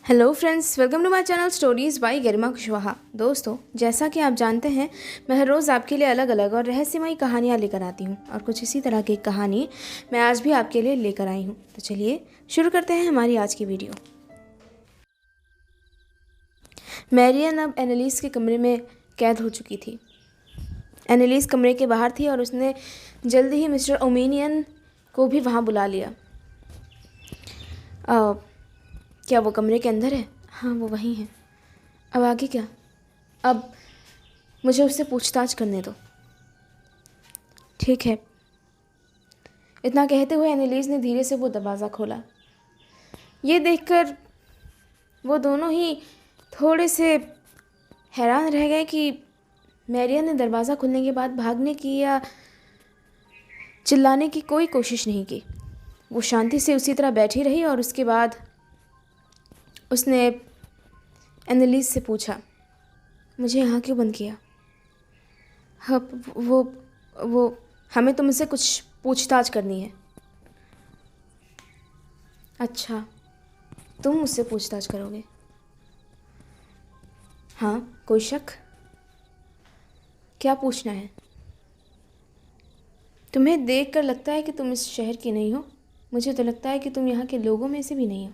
Hello friends, welcome to my channel stories by Garima Kushwaha. दोस्तों, जैसा कि आप जानते हैं, मैं हर रोज़ आपके लिए अलग अलग और रहस्यमयी कहानियाँ लेकर आती हूँ और कुछ इसी तरह की कहानी मैं आज भी आपके लिए लेकर आई हूँ। तो चलिए शुरू करते हैं हमारी आज की वीडियो। मैरियन अब एनालिस के कमरे में कैद हो चुकी थी। एनालिस कमरे के बाहर थी और उसने जल्दी ही मिस्टर ओमेनियन को भी वहाँ बुला लिया। क्या वो कमरे के अंदर है? हाँ, वो वहीं है। अब आगे क्या? अब मुझे उससे पूछताछ करने दो। ठीक है। इतना कहते हुए एनालिस ने धीरे से वो दरवाज़ा खोला। ये देखकर वो दोनों ही थोड़े से हैरान रह गए कि मैरियन ने दरवाज़ा खुलने के बाद भागने की या चिल्लाने की कोई कोशिश नहीं की। वो शांति से उसी तरह बैठी रही और उसके बाद उसने एनालिस से पूछा, मुझे यहाँ क्यों बंद किया? हाँ, वो हमें तुमसे कुछ पूछताछ करनी है। अच्छा, तुम मुझसे पूछताछ करोगे? हाँ, कोई शक? क्या पूछना है? तुम्हें देखकर लगता है कि तुम इस शहर की नहीं हो। मुझे तो लगता है कि तुम यहाँ के लोगों में से भी नहीं हो।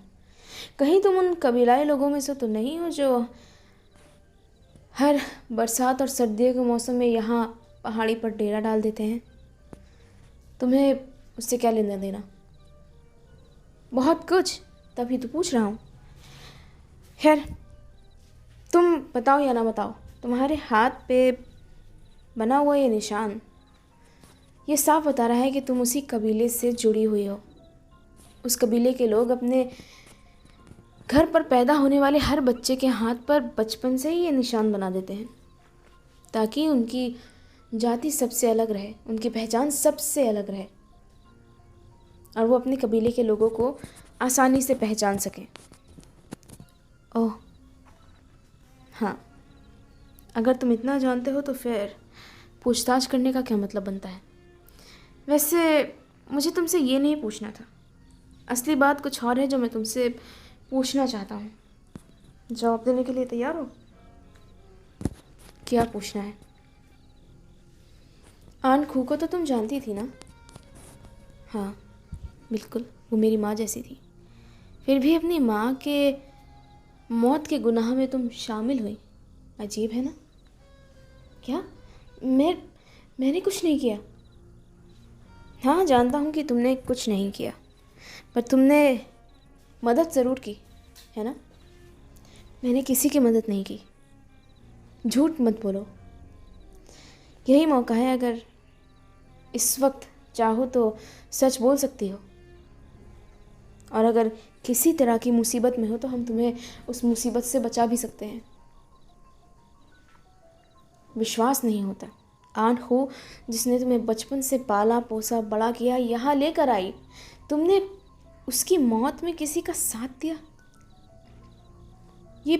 कहीं तुम उन कबीलाई लोगों में से तो नहीं हो जो हर बरसात और सर्दियों के मौसम में यहाँ पहाड़ी पर डेरा डाल देते हैं? तुम्हें उससे क्या लेना देना? बहुत कुछ, तभी तो पूछ रहा हूँ। खैर, तुम बताओ या ना बताओ, तुम्हारे हाथ पे बना हुआ ये निशान ये साफ बता रहा है कि तुम उसी कबीले से जुड़ी हुई हो। उस कबीले के लोग अपने घर पर पैदा होने वाले हर बच्चे के हाथ पर बचपन से ही ये निशान बना देते हैं ताकि उनकी जाति सबसे अलग रहे, उनकी पहचान सबसे अलग रहे और वो अपने कबीले के लोगों को आसानी से पहचान सकें। ओह हाँ, अगर तुम इतना जानते हो तो फिर पूछताछ करने का क्या मतलब बनता है? वैसे मुझे तुमसे ये नहीं पूछना था। असली बात कुछ और है जो मैं तुमसे पूछना चाहता हूँ। जवाब देने के लिए तैयार हो? क्या पूछना है? आन खू को तो तुम जानती थी ना? हाँ बिल्कुल, वो मेरी माँ जैसी थी। फिर भी अपनी माँ के मौत के गुनाह में तुम शामिल हुई। अजीब है ना? क्या? मैंने कुछ नहीं किया। हाँ, जानता हूँ कि तुमने कुछ नहीं किया, पर तुमने मदद ज़रूर की है ना? मैंने किसी की मदद नहीं की। झूठ मत बोलो। यही मौका है, अगर इस वक्त चाहो तो सच बोल सकती हो। और अगर किसी तरह की मुसीबत में हो तो हम तुम्हें उस मुसीबत से बचा भी सकते हैं। विश्वास नहीं होता? आन हो जिसने तुम्हें बचपन से पाला पोसा बड़ा किया, यहाँ लेकर आई, तुमने उसकी मौत में किसी का साथ दिया? ये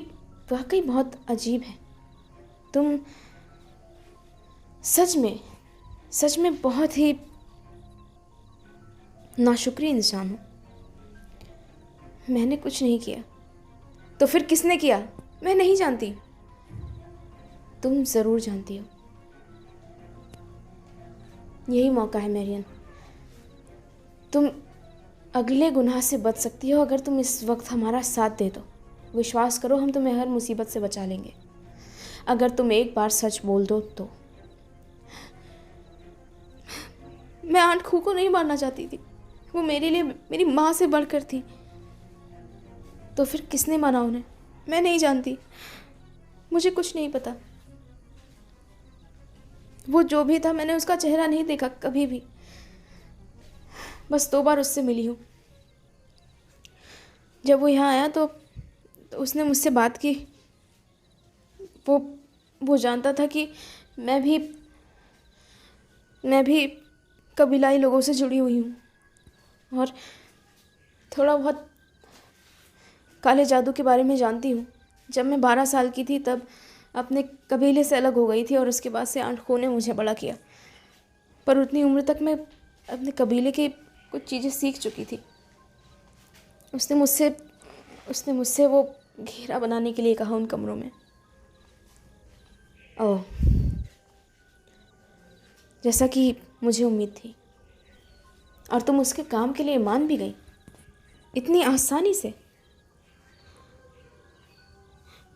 वाकई बहुत अजीब है। तुम सच में बहुत ही नाशुक्री इंसान हो। मैंने कुछ नहीं किया। तो फिर किसने किया? मैं नहीं जानती। तुम ज़रूर जानती हो। यही मौका है मैरियन। तुम अगले गुनाह से बच सकती हो अगर तुम इस वक्त हमारा साथ दे दो। विश्वास करो, हम तुम्हें हर मुसीबत से बचा लेंगे अगर तुम एक बार सच बोल दो तो। मैं आंट खू को नहीं मारना चाहती थी। वो मेरे लिए मेरी माँ से बढ़कर थी। तो फिर किसने मारा उन्हें? मैं नहीं जानती। मुझे कुछ नहीं पता। वो जो भी था, मैंने उसका चेहरा नहीं देखा कभी भी। बस 2 बार उससे मिली हूँ। जब वो यहाँ आया तो उसने मुझसे बात की। वो जानता था कि मैं भी कबीलाई लोगों से जुड़ी हुई हूँ और थोड़ा बहुत काले जादू के बारे में जानती हूँ। जब मैं 12 साल की थी तब अपने कबीले से अलग हो गई थी और उसके बाद से आंट खो ने मुझे बड़ा किया। पर उतनी उम्र तक मैं अपने कबीले की कुछ चीज़ें सीख चुकी थी। उसने मुझसे वो घेरा बनाने के लिए कहा उन कमरों में। ओह, जैसा कि मुझे उम्मीद थी, और तुम उसके काम के लिए मान भी गई इतनी आसानी से।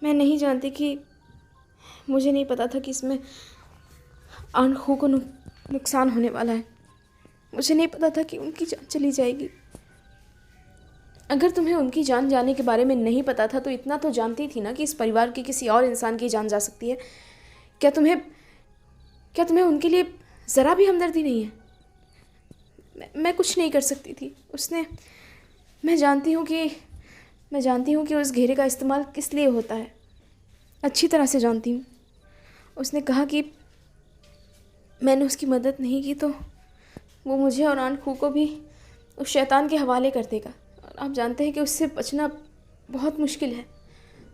मैं नहीं जानती कि, मुझे नहीं पता था कि इसमें आंखों को नुकसान होने वाला है। मुझे नहीं पता था कि उनकी जान चली जाएगी। अगर तुम्हें उनकी जान जाने के बारे में नहीं पता था तो इतना तो जानती थी ना कि इस परिवार के किसी और इंसान की जान जा सकती है। क्या तुम्हें उनके लिए ज़रा भी हमदर्दी नहीं है? मैं कुछ नहीं कर सकती थी। मैं जानती हूँ कि उस घेरे का इस्तेमाल किस लिए होता है, अच्छी तरह से जानती हूँ। उसने कहा कि मैंने उसकी मदद नहीं की तो वो मुझे और आंट खू को भी उस शैतान के हवाले कर देगा, और आप जानते हैं कि उससे बचना बहुत मुश्किल है।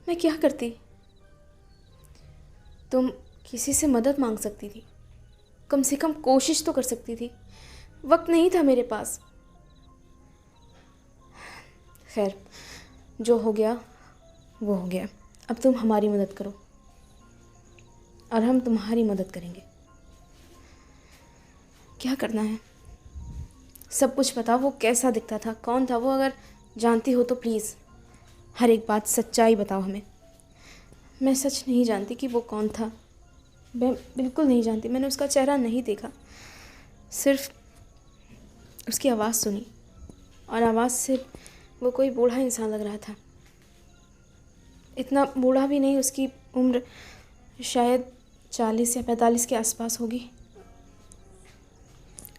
मैं क्या करती? तुम किसी से मदद मांग सकती थी, कम से कम कोशिश तो कर सकती थी। वक्त नहीं था मेरे पास। खैर, जो हो गया वो हो गया। अब तुम हमारी मदद करो और हम तुम्हारी मदद करेंगे। क्या करना है? सब कुछ बताओ। वो कैसा दिखता था, कौन था वो? अगर जानती हो तो प्लीज़ हर एक बात सच्चाई बताओ हमें। मैं सच नहीं जानती कि वो कौन था। मैं बिल्कुल नहीं जानती। मैंने उसका चेहरा नहीं देखा, सिर्फ उसकी आवाज़ सुनी, और आवाज़ से वो कोई बूढ़ा इंसान लग रहा था। इतना बूढ़ा भी नहीं, उसकी उम्र शायद 40 या 45 के आसपास होगी,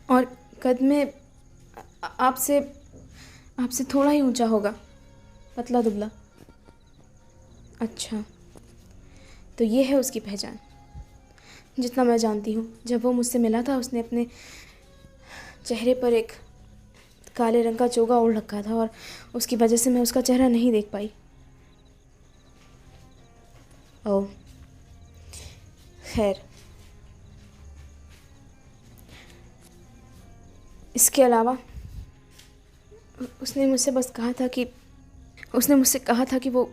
और कद में आपसे थोड़ा ही ऊंचा होगा, पतला दुबला। अच्छा, तो ये है उसकी पहचान। जितना मैं जानती हूँ, जब वो मुझसे मिला था उसने अपने चेहरे पर एक काले रंग का चोगा ओढ़ रखा था, और उसकी वजह से मैं उसका चेहरा नहीं देख पाई। ओह, खैर, इसके अलावा उसने मुझसे कहा था कि वो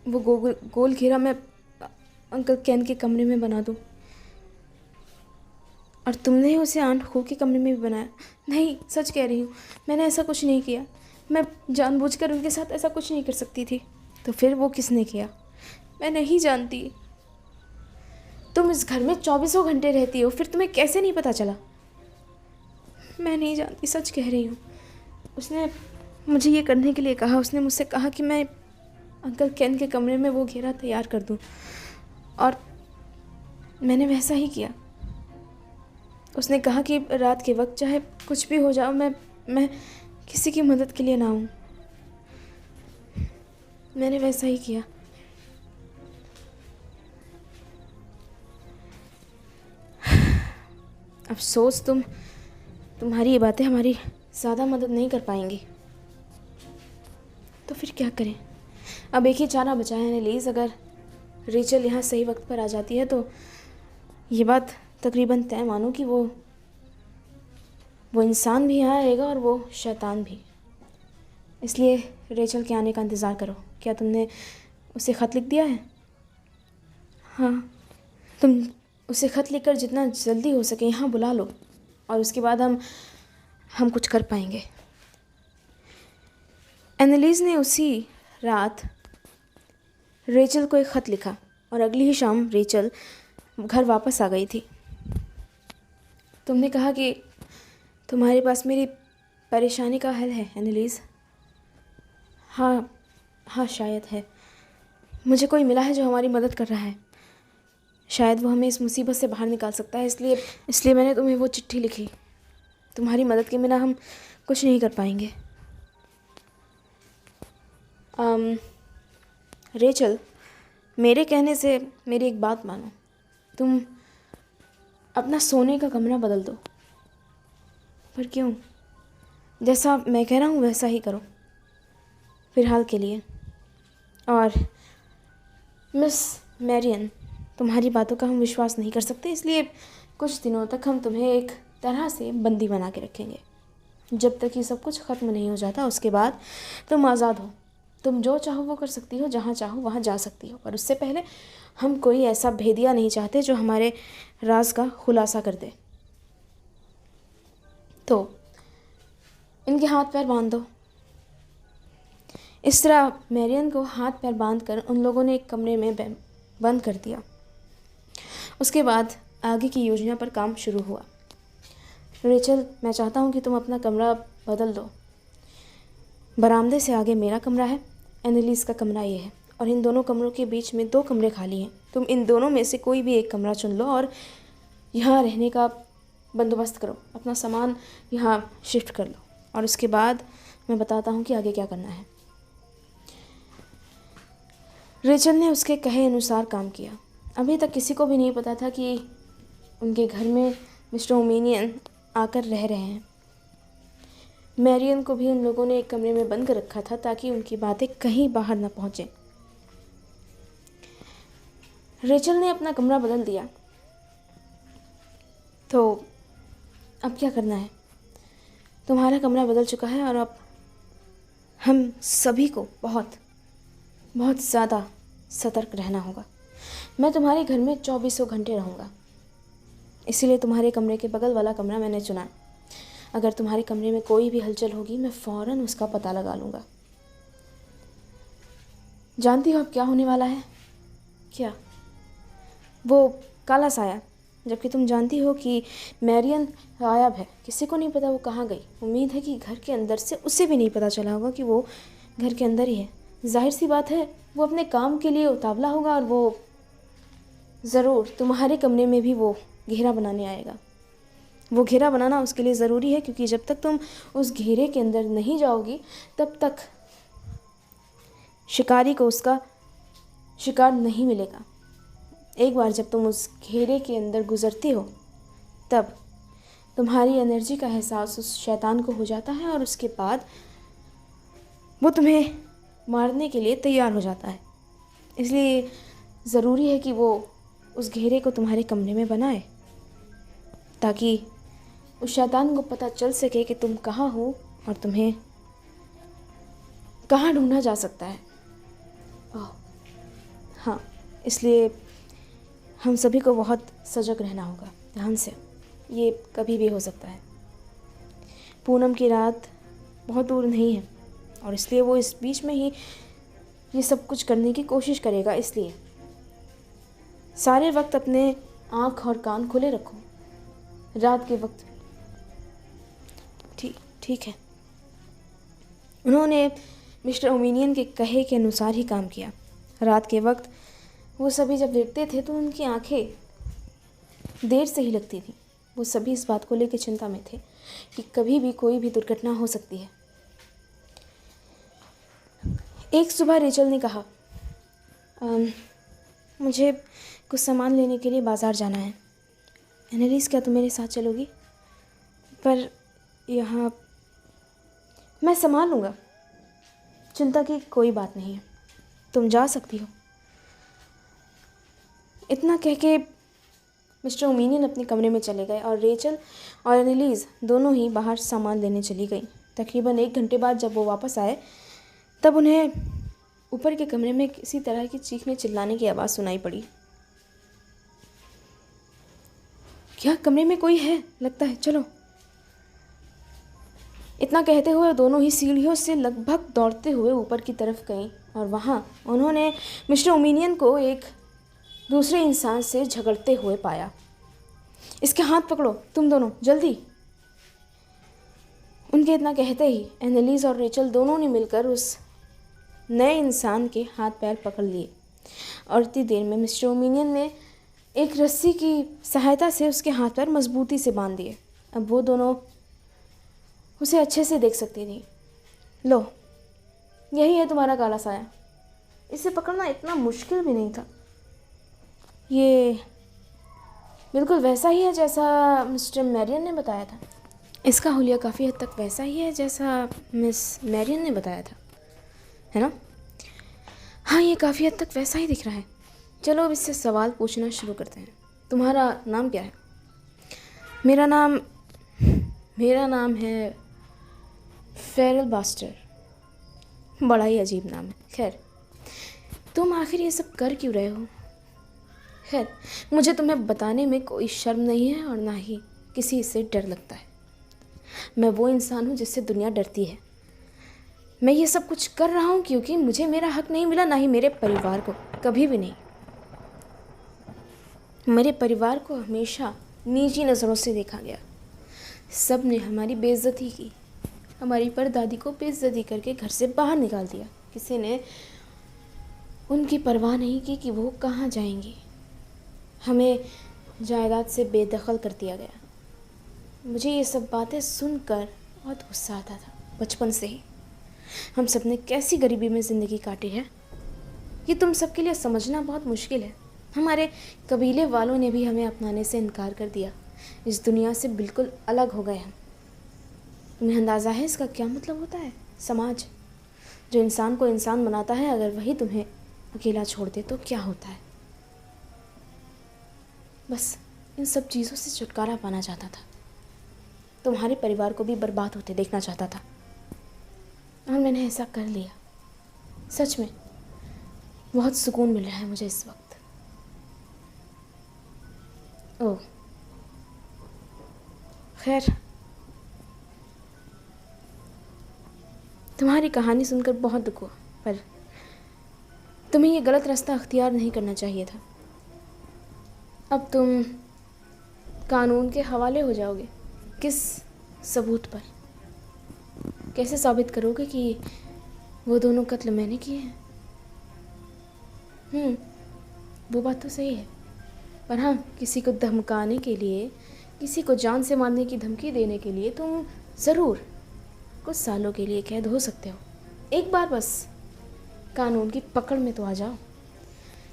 गोल घेरा मैं अंकल केन के कमरे में बना दूँ, और तुमने उसे आंट खो के कमरे में भी बनाया। नहीं, सच कह रही हूँ, मैंने ऐसा कुछ नहीं किया। मैं जानबूझकर उनके साथ ऐसा कुछ नहीं कर सकती थी। तो फिर वो किसने किया? मैं नहीं जानती। तुम इस घर में 24 घंटे रहती हो, फिर तुम्हें कैसे नहीं पता चला? मैं नहीं जानती, सच कह रही हूँ। उसने मुझे ये करने के लिए कहा। उसने मुझसे कहा कि मैं अंकल केन के कमरे में वो घेरा तैयार कर दूँ, और मैंने वैसा ही किया। उसने कहा कि रात के वक्त चाहे कुछ भी हो जाओ, मैं किसी की मदद के लिए ना आऊँ। मैंने वैसा ही किया। अफसोस तुम्हारी ये बातें हमारी ज़्यादा मदद नहीं कर पाएंगी। तो फिर क्या करें? अब एक ही चारा बचा है एनालिस। अगर रेचल यहाँ सही वक्त पर आ जाती है तो ये बात तकरीबन तय मानो कि वो इंसान भी यहाँ आएगा और वो शैतान भी। इसलिए रेचल के आने का इंतज़ार करो। क्या तुमने उसे ख़त लिख दिया है? हाँ, तुम उसे ख़त लिखकर जितना जल्दी हो सके यहाँ बुला लो, और उसके बाद हम कुछ कर पाएंगे। एनालिस ने उसी रात रेचल को एक ख़त लिखा, और अगली ही शाम रेचल घर वापस आ गई थी। तुमने कहा कि तुम्हारे पास मेरी परेशानी का हल है एनालिस। हाँ, शायद है। मुझे कोई मिला है जो हमारी मदद कर रहा है। शायद वो हमें इस मुसीबत से बाहर निकाल सकता है। इसलिए मैंने तुम्हें वो चिट्ठी लिखी। तुम्हारी मदद के बिना हम कुछ नहीं कर पाएंगे। रेचल, मेरे कहने से मेरी एक बात मानो। तुम अपना सोने का कमरा बदल दो। पर क्यों? जैसा मैं कह रहा हूँ वैसा ही करो फ़िलहाल के लिए। और मिस मैरियन, तुम्हारी बातों का हम विश्वास नहीं कर सकते, इसलिए कुछ दिनों तक हम तुम्हें एक तरह से बंदी बना के रखेंगे। जब तक ये सब कुछ ख़त्म नहीं हो जाता, उसके बाद तुम आज़ाद हो। तुम जो चाहो वो कर सकती हो, जहाँ चाहो वहाँ जा सकती हो, पर उससे पहले हम कोई ऐसा भेदिया नहीं चाहते जो हमारे राज का खुलासा कर दे। तो इनके हाथ पैर बांध दो। इस तरह मैरियन को हाथ पैर बांध कर उन लोगों ने एक कमरे में बंद कर दिया। उसके बाद आगे की योजना पर काम शुरू हुआ। रेचल, मैं चाहता हूँ कि तुम अपना कमरा बदल दो। बरामदे से आगे मेरा कमरा है, एनालिस का कमरा ये है, और इन दोनों कमरों के बीच में 2 कमरे खाली हैं। तुम इन दोनों में से कोई भी एक कमरा चुन लो और यहाँ रहने का बंदोबस्त करो। अपना सामान यहाँ शिफ्ट कर लो और उसके बाद मैं बताता हूँ कि आगे क्या करना है। रेचल ने उसके कहे अनुसार काम किया। अभी तक किसी को भी नहीं पता था कि उनके घर में मिस्टर ओमेनियन आकर रह रहे हैं। मैरियन को भी उन लोगों ने एक कमरे में बंद कर रखा था ताकि उनकी बातें कहीं बाहर ना पहुँचें। रेचल ने अपना कमरा बदल दिया। तो अब क्या करना है? तुम्हारा कमरा बदल चुका है और अब हम सभी को बहुत बहुत ज़्यादा सतर्क रहना होगा। मैं तुम्हारे घर में 24 घंटे रहूँगा, इसीलिए तुम्हारे कमरे के बगल वाला कमरा मैंने चुना। अगर तुम्हारे कमरे में कोई भी हलचल होगी मैं फ़ौरन उसका पता लगा लूँगा। जानती हो अब क्या होने वाला है? क्या? वो काला साया। जबकि तुम जानती हो कि मैरियन गायब है, किसी को नहीं पता वो कहाँ गई। उम्मीद है कि घर के अंदर से उसे भी नहीं पता चला होगा कि वो घर के अंदर ही है। जाहिर सी बात है वो अपने काम के लिए उतावला होगा और वो ज़रूर तुम्हारे कमरे में भी वो घेरा बनाने आएगा। वो घेरा बनाना उसके लिए ज़रूरी है, क्योंकि जब तक तुम उस घेरे के अंदर नहीं जाओगी तब तक शिकारी को उसका शिकार नहीं मिलेगा। एक बार जब तुम उस घेरे के अंदर गुजरती हो तब तुम्हारी एनर्जी का एहसास उस शैतान को हो जाता है और उसके बाद वो तुम्हें मारने के लिए तैयार हो जाता है। इसलिए ज़रूरी है कि वो उस घेरे को तुम्हारे कमरे में बनाए ताकि उस शैतान को पता चल सके कि तुम कहाँ हो और तुम्हें कहाँ ढूंढा जा सकता है। ओह हाँ, इसलिए हम सभी को बहुत सजग रहना होगा, ध्यान से। ये कभी भी हो सकता है। पूनम की रात बहुत दूर नहीं है और इसलिए वो इस बीच में ही ये सब कुछ करने की कोशिश करेगा। इसलिए सारे वक्त अपने आँख और कान खुले रखो, रात के वक्त। ठीक है। उन्होंने मिस्टर ओमेनियन के कहे के अनुसार ही काम किया। रात के वक्त वो सभी जब लेटते थे तो उनकी आंखें देर से ही लगती थी। वो सभी इस बात को लेकर चिंता में थे कि कभी भी कोई भी दुर्घटना हो सकती है। एक सुबह रेचल ने कहा, मुझे कुछ सामान लेने के लिए बाज़ार जाना है। एनालिस, क्या तुम मेरे साथ चलोगी? पर यहाँ मैं संभाल लूँगा, चिंता की कोई बात नहीं है, तुम जा सकती हो। इतना कह के मिस्टर ओमेनियन अपने कमरे में चले गए और रेचल और एनालिस दोनों ही बाहर सामान लेने चली गई। तकरीबन 1 घंटे बाद जब वो वापस आए तब उन्हें ऊपर के कमरे में किसी तरह की चीखने चिल्लाने की आवाज़ सुनाई पड़ी। क्या कमरे में कोई है? लगता है, चलो। इतना कहते हुए दोनों ही सीढ़ियों से लगभग दौड़ते हुए ऊपर की तरफ गईं और वहाँ उन्होंने मिस्टर ओमेनियन को एक दूसरे इंसान से झगड़ते हुए पाया। इसके हाथ पकड़ो, तुम दोनों, जल्दी। उनके इतना कहते ही एनालिस और रेचल दोनों ने मिलकर उस नए इंसान के हाथ पैर पकड़ लिए और इतनी देर में मिस्टर ओमेनियन ने एक रस्सी की सहायता से उसके हाथ पैर मजबूती से बांध दिए। अब वो दोनों उसे अच्छे से देख सकती थी। लो, यही है तुम्हारा काला साया। इसे पकड़ना इतना मुश्किल भी नहीं था। ये बिल्कुल वैसा ही है जैसा मिस्टर मैरियन ने बताया था। इसका हुलिया काफ़ी हद तक वैसा ही है जैसा मिस मैरियन ने बताया था, है ना? हाँ, ये काफ़ी हद तक वैसा ही दिख रहा है। चलो अब इससे सवाल पूछना शुरू करते हैं। तुम्हारा नाम क्या है? मेरा नाम है फेरल बास्टर। बड़ा ही अजीब नाम है। खैर, तुम आखिर ये सब कर क्यों रहे हो? खैर, मुझे तुम्हें बताने में कोई शर्म नहीं है और ना ही किसी से डर लगता है। मैं वो इंसान हूँ जिससे दुनिया डरती है। मैं ये सब कुछ कर रहा हूँ क्योंकि मुझे मेरा हक नहीं मिला, ना ही मेरे परिवार को, कभी भी नहीं। मेरे परिवार को हमेशा नीची नज़रों से देखा गया। सब ने हमारी बेइज्जती की, हमारी परदादी को बेइज्जती करके घर से बाहर निकाल दिया। किसी ने उनकी परवाह नहीं की कि वो कहाँ जाएंगी। हमें जायदाद से बेदखल कर दिया गया। मुझे ये सब बातें सुनकर बहुत गुस्सा आता था बचपन से ही। हम सब ने कैसी गरीबी में ज़िंदगी काटी है, ये तुम सबके लिए समझना बहुत मुश्किल है। हमारे कबीले वालों ने भी हमें अपनाने से इनकार कर दिया। इस दुनिया से बिल्कुल अलग हो गए हम। तुम्हें अंदाज़ा है इसका क्या मतलब होता है? समाज जो इंसान को इंसान बनाता है, अगर वही तुम्हें अकेला छोड़ दे तो क्या होता है? बस इन सब चीज़ों से छुटकारा पाना चाहता था। तुम्हारे परिवार को भी बर्बाद होते देखना चाहता था और मैंने ऐसा कर लिया। सच में बहुत सुकून मिल रहा है मुझे इस वक्त। ओह खैर, तुम्हारी कहानी सुनकर बहुत दुख हुआ, पर तुम्हें ये गलत रास्ता अख्तियार नहीं करना चाहिए था। अब तुम कानून के हवाले हो जाओगे। किस सबूत पर? कैसे साबित करोगे कि वो दोनों कत्ल मैंने किए हैं? वो बात तो सही है, पर हाँ, किसी को धमकाने के लिए, किसी को जान से मारने की धमकी देने के लिए तुम ज़रूर कुछ सालों के लिए कैद हो सकते हो। एक बार बस कानून की पकड़ में तो आ जाओ।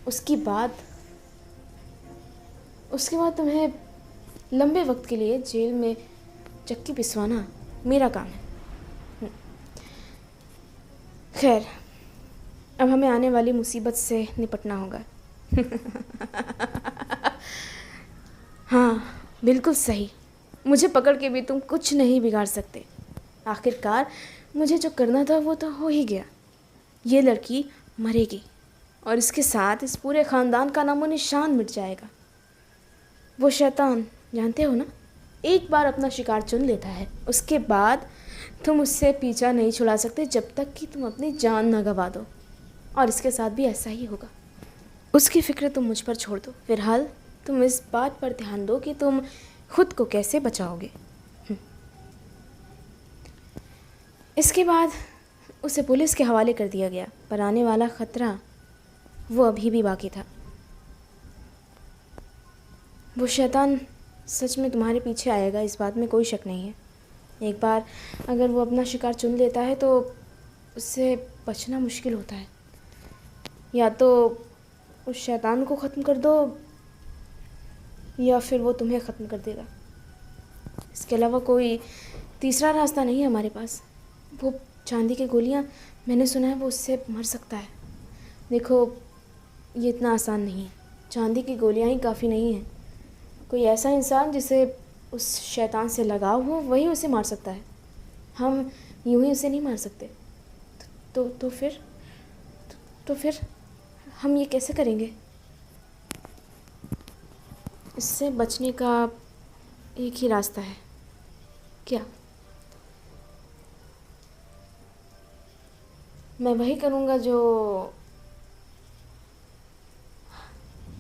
उसके बाद तुम्हें लंबे वक्त के लिए जेल में चक्की पिसवाना मेरा काम है। खैर, अब हमें आने वाली मुसीबत से निपटना होगा। हाँ, बिल्कुल सही। मुझे पकड़ के भी तुम कुछ नहीं बिगाड़ सकते। आखिरकार मुझे जो करना था वो तो हो ही गया। ये लड़की मरेगी और इसके साथ इस पूरे ख़ानदान का नामो निशान मिट जाएगा। वो शैतान, जानते हो ना, एक बार अपना शिकार चुन लेता है, उसके बाद तुम उससे पीछा नहीं छुड़ा सकते जब तक कि तुम अपनी जान ना गंवा दो। और इसके साथ भी ऐसा ही होगा। उसकी फ़िक्र तुम मुझ पर छोड़ दो। फिलहाल तुम इस बात पर ध्यान दो कि तुम खुद को कैसे बचाओगे। इसके बाद उसे पुलिस के हवाले कर दिया गया, पर आने वाला ख़तरा वो अभी भी बाकी था। वो शैतान सच में तुम्हारे पीछे आएगा, इस बात में कोई शक नहीं है। एक बार अगर वो अपना शिकार चुन लेता है तो उससे बचना मुश्किल होता है। या तो उस शैतान को ख़त्म कर दो या फिर वो तुम्हें ख़त्म कर देगा। इसके अलावा कोई तीसरा रास्ता नहीं है हमारे पास। वो चांदी की गोलियां, मैंने सुना है वो उससे मर सकता है। देखो, ये इतना आसान नहीं है। चांदी की गोलियां ही काफ़ी नहीं हैं। कोई ऐसा इंसान जिसे उस शैतान से लगाव हो, वही उसे मार सकता है। हम यूं ही उसे नहीं मार सकते। तो फिर हम ये कैसे करेंगे? इससे बचने का एक ही रास्ता है। क्या? मैं वही करूँगा जो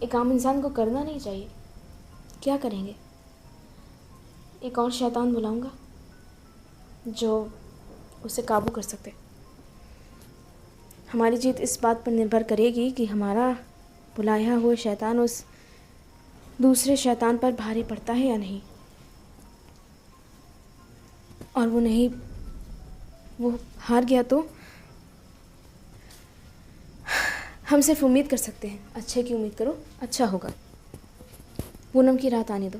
एक आम इंसान को करना नहीं चाहिए। क्या करेंगे? एक और शैतान बुलाऊंगा जो उसे काबू कर सकते। हमारी जीत इस बात पर निर्भर करेगी कि हमारा बुलाया हुआ शैतान उस दूसरे शैतान पर भारी पड़ता है या नहीं। और वो हार गया तो हम सिर्फ उम्मीद कर सकते हैं। अच्छे की उम्मीद करो, अच्छा होगा। पूनम की रात आने दो।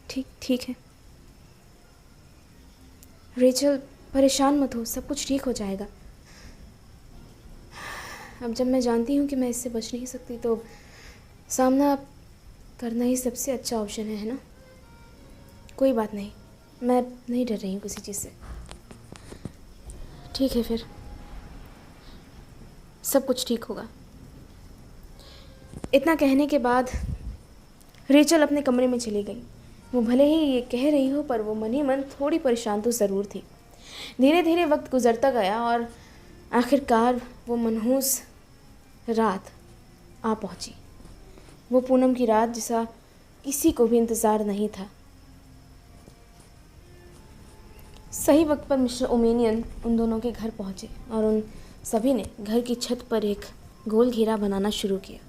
ठीक है रेचल, परेशान मत हो, सब कुछ ठीक हो जाएगा। अब जब मैं जानती हूँ कि मैं इससे बच नहीं सकती तो सामना करना ही सबसे अच्छा ऑप्शन है ना? कोई बात नहीं, मैं नहीं डर रही हूँ किसी चीज़ से। ठीक है, फिर सब कुछ ठीक होगा। इतना कहने के बाद रेचल अपने कमरे में चली गई। वो भले ही ये कह रही हो, पर वो मन ही मन थोड़ी परेशान तो ज़रूर थी। धीरे धीरे वक्त गुजरता गया और आखिरकार वो मनहूस रात आ पहुंची। वो पूनम की रात जिसा किसी को भी इंतज़ार नहीं था। सही वक्त पर मिस्टर ओमेनियन उन दोनों के घर पहुंचे और उन सभी ने घर की छत पर एक गोल घेरा बनाना शुरू किया।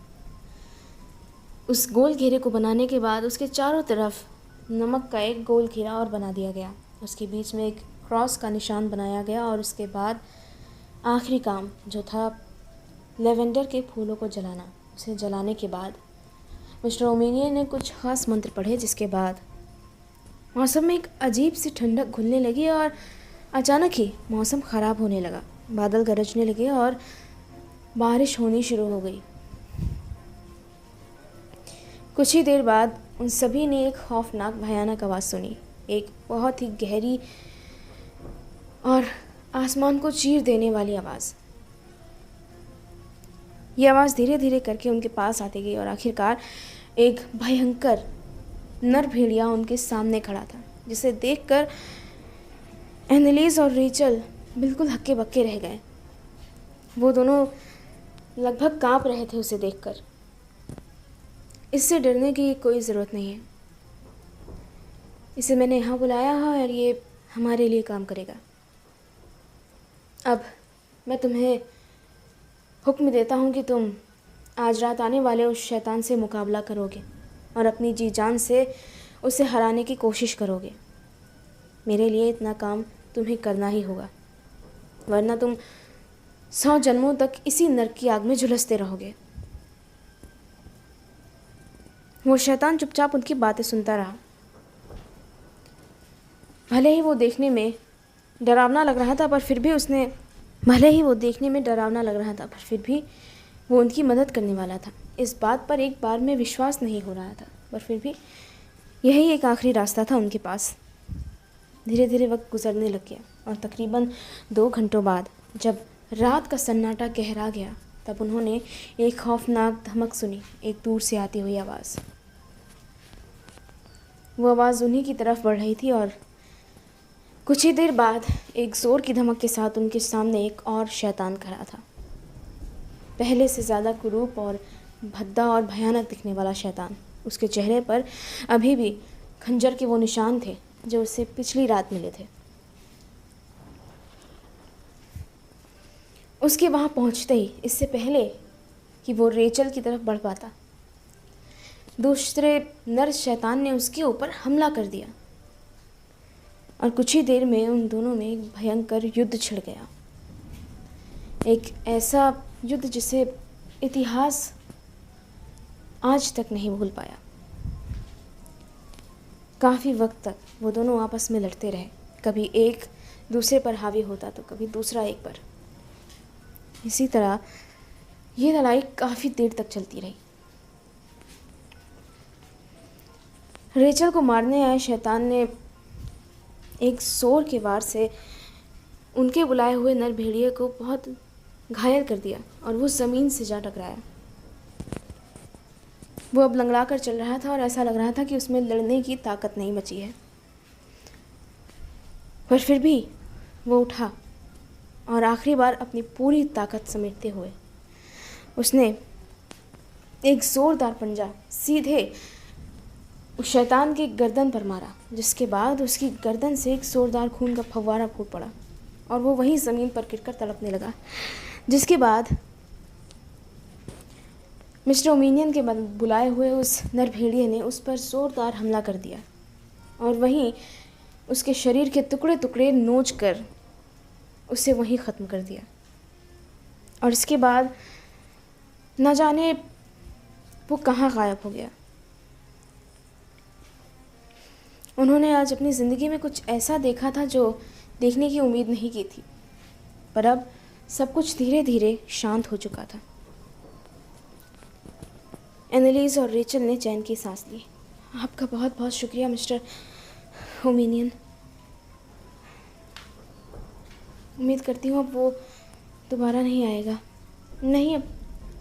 उस गोल घेरे को बनाने के बाद उसके चारों तरफ नमक का एक गोल घेरा और बना दिया गया। उसके बीच में एक क्रॉस का निशान बनाया गया और उसके बाद आखिरी काम जो था लेवेंडर के फूलों को जलाना। उसे जलाने के बाद मिस्टर ओमेनियन ने कुछ खास मंत्र पढ़े, जिसके बाद मौसम में एक अजीब सी ठंडक घुलने लगी और अचानक ही मौसम ख़राब होने लगा। बादल गरजने लगे और बारिश होनी शुरू हो गई। कुछ ही देर बाद उन सभी ने एक खौफनाक भयानक आवाज़ सुनी, एक बहुत ही गहरी और आसमान को चीर देने वाली आवाज़। ये आवाज़ धीरे धीरे करके उनके पास आती गई और आखिरकार एक भयंकर नर भेड़िया उनके सामने खड़ा था, जिसे देखकर एनालिस और रेचल बिल्कुल हक्के बक्के रह गए। वो दोनों लगभग कांप रहे थे उसे देखकर। इससे डरने की कोई ज़रूरत नहीं है। इसे मैंने यहाँ बुलाया है और ये हमारे लिए काम करेगा। अब मैं तुम्हें हुक्म देता हूँ कि तुम आज रात आने वाले उस शैतान से मुकाबला करोगे और अपनी जी जान से उसे हराने की कोशिश करोगे। मेरे लिए इतना काम तुम्हें करना ही होगा, वरना तुम 100 जन्मों तक इसी नरक की आग में झुलसते रहोगे। वो शैतान चुपचाप उनकी बातें सुनता रहा। भले ही वो देखने में डरावना लग रहा था, पर फिर भी वो उनकी मदद करने वाला था। इस बात पर एक बार में विश्वास नहीं हो रहा था, पर फिर भी यही एक आखिरी रास्ता था उनके पास। धीरे धीरे वक्त गुजरने लग गया और तकरीबन 2 घंटों बाद जब रात का सन्नाटा गहरा गया, तब उन्होंने एक खौफनाक धमक सुनी, एक दूर से आती हुई आवाज़। वो आवाज़ उन्हीं की तरफ बढ़ रही थी और कुछ ही देर बाद एक ज़ोर की धमक के साथ उनके सामने एक और शैतान खड़ा था। पहले से ज़्यादा कुरूप और भद्दा और भयानक दिखने वाला शैतान। उसके चेहरे पर अभी भी खंजर के वो निशान थे जो उसे पिछली रात मिले थे। उसके वहाँ पहुँचते ही, इससे पहले कि वो रेचल की तरफ बढ़ पाता, दूसरे नर शैतान ने उसके ऊपर हमला कर दिया और कुछ ही देर में उन दोनों में एक भयंकर युद्ध छिड़ गया। एक ऐसा युद्ध जिसे इतिहास आज तक नहीं भूल पाया। काफ़ी वक्त तक वो दोनों आपस में लड़ते रहे। कभी एक दूसरे पर हावी होता तो कभी दूसरा एक पर। इसी तरह ये लड़ाई काफ़ी देर तक चलती रही। रेचल को मारने आए शैतान ने एक जोर के वार से उनके बुलाए हुए नर भेड़िए को बहुत घायल कर दिया और वो ज़मीन से जा टकराया। वो अब लंगड़ा कर चल रहा था और ऐसा लग रहा था कि उसमें लड़ने की ताकत नहीं बची है, पर फिर भी वो उठा और आखिरी बार अपनी पूरी ताकत समेटते हुए उसने एक ज़ोरदार पंजा सीधे उस शैतान की गर्दन पर मारा, जिसके बाद उसकी गर्दन से एक ज़ोरदार खून का फव्वारा फूट पड़ा और वो वहीं ज़मीन पर गिरकर तड़पने लगा। जिसके बाद मिस्टर ओमेनियन के बुलाए हुए उस नरभेड़िए ने उस पर ज़ोरदार हमला कर दिया और वहीं उसके शरीर के टुकड़े टुकड़े नोच कर उसे वहीं ख़त्म कर दिया। और इसके बाद न जाने वो कहाँ गायब हो गया। उन्होंने आज अपनी ज़िंदगी में कुछ ऐसा देखा था जो देखने की उम्मीद नहीं की थी, पर अब सब कुछ धीरे धीरे शांत हो चुका था। एनालिस और रेचल ने चैन की सांस ली। आपका बहुत बहुत शुक्रिया मिस्टर ओमेनियन। उम्मीद करती हूँ अब वो दोबारा नहीं आएगा। नहीं, अब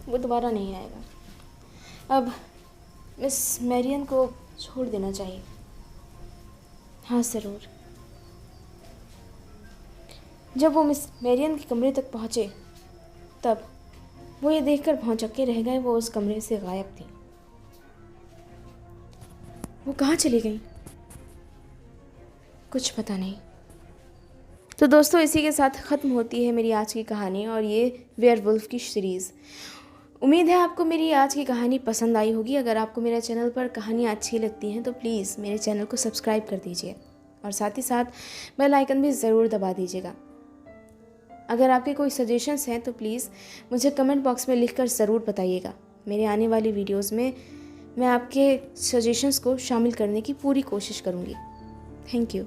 वो दोबारा नहीं आएगा। अब मिस मैरियन को छोड़ देना चाहिए। हाँ ज़रूर। जब वो मिस मैरियन के कमरे तक पहुँचे तब वो ये देखकर भौंचक्के रह गए, वो उस कमरे से गायब थी। वो कहाँ चली गई कुछ पता नहीं। तो दोस्तों, इसी के साथ ख़त्म होती है मेरी आज की कहानी और ये वेयरवुल्फ की सीरीज़। उम्मीद है आपको मेरी आज की कहानी पसंद आई होगी। अगर आपको मेरे चैनल पर कहानियाँ अच्छी लगती हैं तो प्लीज़ मेरे चैनल को सब्सक्राइब कर दीजिए और साथ ही साथ बेल आइकन भी ज़रूर दबा दीजिएगा। अगर आपके कोई सजेशंस हैं तो प्लीज़ मुझे कमेंट बॉक्स में लिखकर ज़रूर बताइएगा। मेरे आने वाली वीडियोस में मैं आपके सजेशंस को शामिल करने की पूरी कोशिश करूँगी। Thank you.